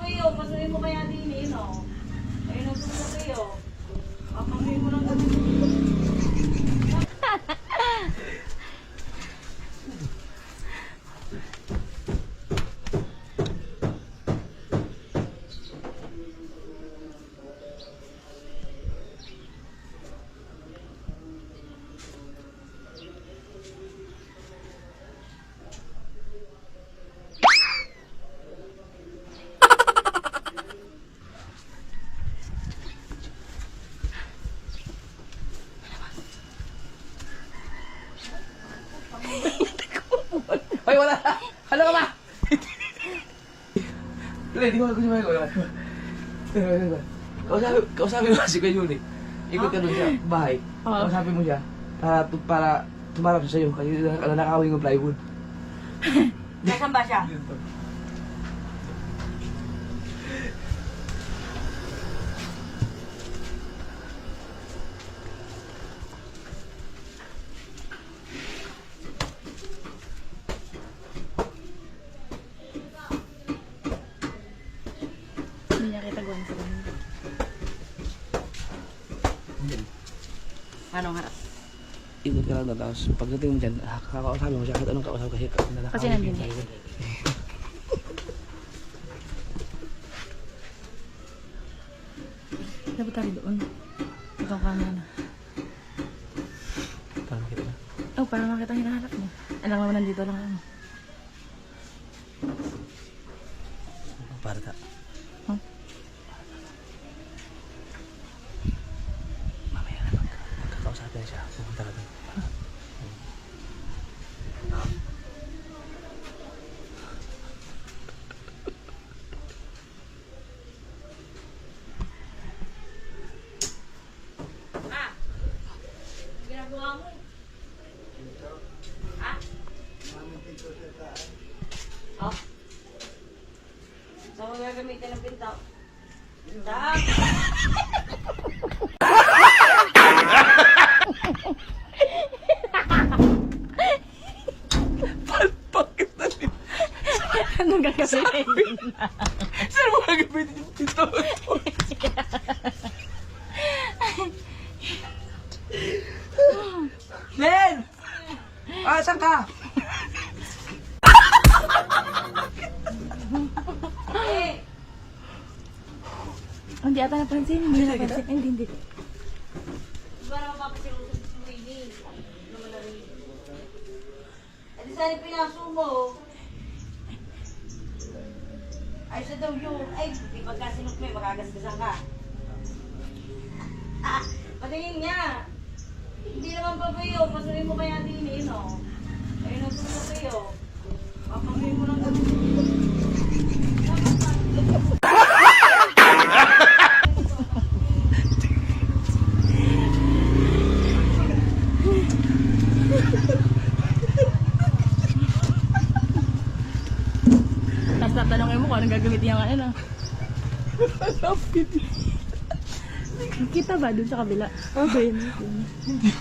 kayo, pasuhin mo kaya din eh, no? Ayun ang suso kayo. Papanguhin mo lang kami. Hoy, wala! Ano ka ba? Hindi ko kausapin mo si Kuya Yuli. Ikot ka doon sa bahay. Kausapin mo siya para tumarap siya sa'yo. Kasi nakakawin ng plywood. Nasaan ba siya? Hindi niya kita gawin sa ganun. Anong harap? Ikot ka lang doon. Tapos pagdating mo dyan, kakausapin mo siya. Kahit anong kausap kasi Kasi nandun siya. Dapat tayo doon. Itong camera na. Para makita ka. Oh, para makita ang hinahanap mo. Alam naman nandito lang ano. Para ka. Huh? Mamaya na magkakausapin siya. Pupunta ka doon. Ginagawa mo? Ha? Oh. Saan mo gagamitin ng pinto? Saan? Bakit na rin? Anong gagawin? Saan mo gagamitin yung pinto? Len! Saan ka? Eh! Hindi ata napansin. Hindi napansin. Hindi. Di ba naman papasilusog si Winnie? Naman na rin. Eh di saan yung pinaso mo? Ay siya daw yun. Ay, di pagka sinukme, makagasgasan ka. Ah, patingin niya. Hindi naman pa kayo, pasuhin mo kaya din eh, no? Ayun ang suso kayo. Papanguhin mo lang kami. Tapos tatanungin mo kung anong gagamitin niya ano. Kita ba dun sa kabila? Okay. Hindi.